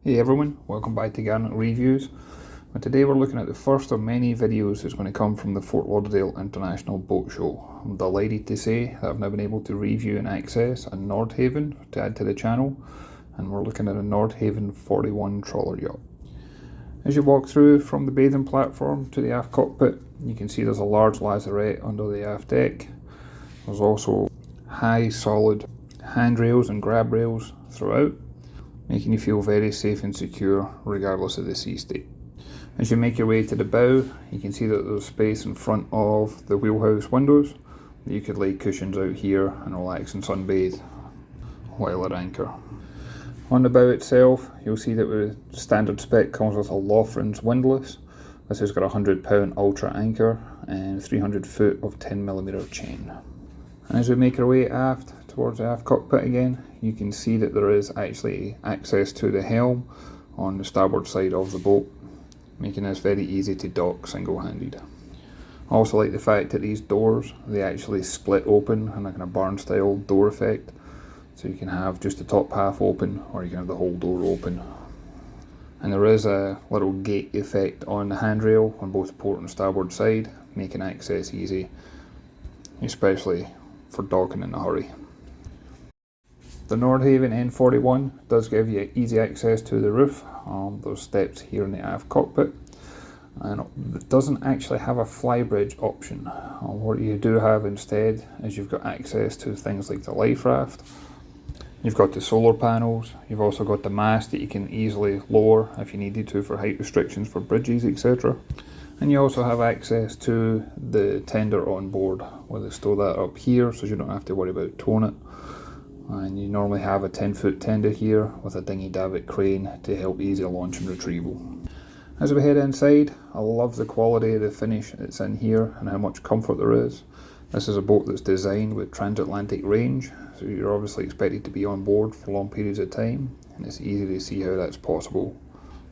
Hey everyone, welcome back to Garnock Reviews. And today we're looking at the first of many videos that's going to come from the Fort Lauderdale International Boat Show. I'm delighted to say that I've now been able to review and access a Nordhavn to add to the channel, and we're looking at a Nordhavn N41 Trawler Yacht. As you walk through from the bathing platform to the aft cockpit, you can see there's a large lazarette under the aft deck. There's also high solid handrails and grab rails throughout, making you feel very safe and secure regardless of the sea state. As you make your way to the bow, you can see that there's space in front of the wheelhouse windows. You could lay cushions out here and relax and sunbathe while at anchor. On the bow itself, you'll see that the standard spec comes with a Lauderdale windlass. This has got a 100-pound ultra anchor and 300 foot of 10mm chain. And as we make our way aft towards the aft cockpit again, you can see that there is actually access to the helm on the starboard side of the boat, making this very easy to dock single-handed. I also like the fact that these doors, they actually split open in a kind of barn style door effect. So you can have just the top half open, or you can have the whole door open. And there is a little gate effect on the handrail on both port and starboard side, making access easy, especially for docking in a hurry. The Nordhavn N41 does give you easy access to the roof. There's steps here in the aft cockpit, and it doesn't actually have a flybridge option. What you do have instead is you've got access to things like the life raft. You've got the solar panels, you've also got the mast that you can easily lower if you needed to for height restrictions for bridges, etc. And you also have access to the tender on board, where they store that up here so you don't have to worry about towing it. And you normally have a 10-foot tender here with a dinghy davit crane to help easy launch and retrieval. As we head inside, I love the quality of the finish that's in here and how much comfort there is. This is a boat that's designed with transatlantic range, so you're obviously expected to be on board for long periods of time, and it's easy to see how that's possible.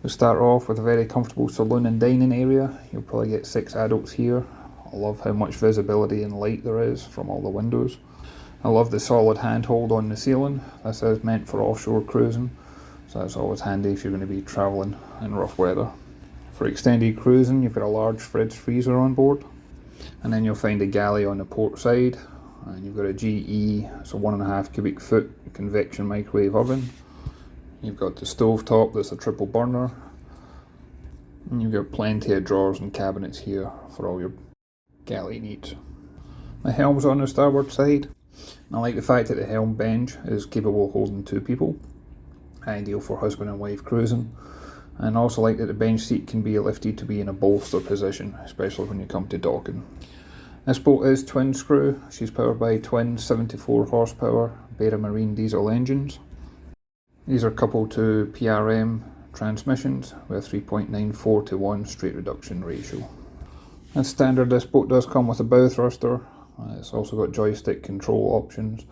We start off with a very comfortable saloon and dining area. You'll probably get 6 adults here. I love how much visibility and light there is from all the windows. I love the solid handhold on the ceiling. This is meant for offshore cruising, so that's always handy if you're going to be travelling in rough weather. For extended cruising, you've got a large fridge freezer on board. And then you'll find a galley on the port side, and you've got a GE, so 1.5 cubic foot convection microwave oven. You've got the stove top that's a triple burner, and you've got plenty of drawers and cabinets here for all your galley needs. The helm's on the starboard side. I like the fact that the helm bench is capable of holding 2 people, ideal for husband and wife cruising. And I also like that the bench seat can be lifted to be in a bolster position, especially when you come to docking. This boat is twin screw. She's powered by twin 74 horsepower Beta Marine diesel engines. These are coupled to PRM transmissions with a 3.94 to 1 straight reduction ratio. As standard, this boat does come with a bow thruster. It's also got joystick control options,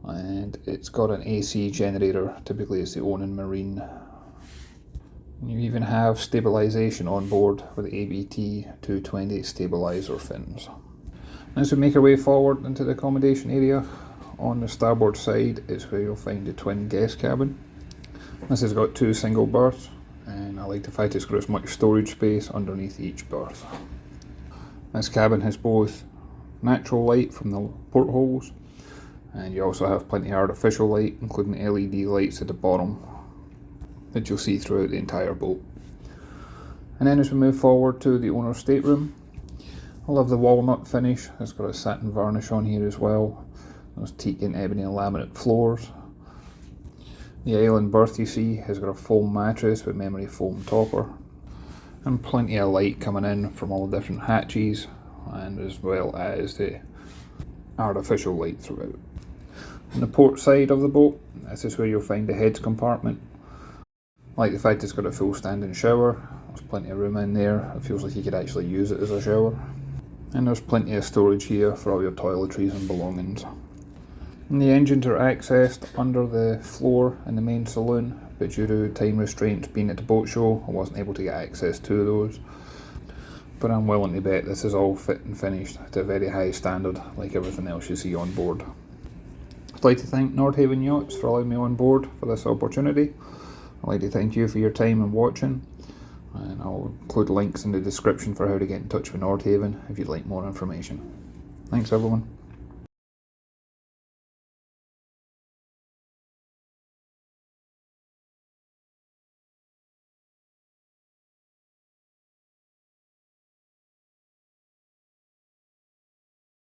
and it's got an AC generator. Typically it's the Onan Marine. You even have stabilisation on board with the ABT 220 stabiliser fins. As we make our way forward into the accommodation area, on the starboard side is where you'll find the twin guest cabin. This has got 2 single berths, and I like the fact it's got as much storage space underneath each berth. This cabin has both natural light from the portholes, and you also have plenty of artificial light, including LED lights at the bottom that you'll see throughout the entire boat. And then as we move forward to the owner's stateroom, I love the walnut finish. It's got a satin varnish on here as well. There's teak and ebony and laminate floors. The island berth you see has got a foam mattress with memory foam topper, and plenty of light coming in from all the different hatches, and as well as the artificial light throughout. On the port side of the boat, this is where you'll find the heads compartment. I like the fact it's got a full standing shower. There's plenty of room in there. It feels like you could actually use it as a shower. And there's plenty of storage here for all your toiletries and belongings. And the engines are accessed under the floor in the main saloon, but due to time restraints being at the boat show, I wasn't able to get access to those. But I'm willing to bet this is all fit and finished to a very high standard, like everything else you see on board. I'd like to thank Nordhavn Yachts for allowing me on board for this opportunity. I'd like to thank you for your time and watching, and I'll include links in the description for how to get in touch with Nordhavn if you'd like more information. Thanks everyone.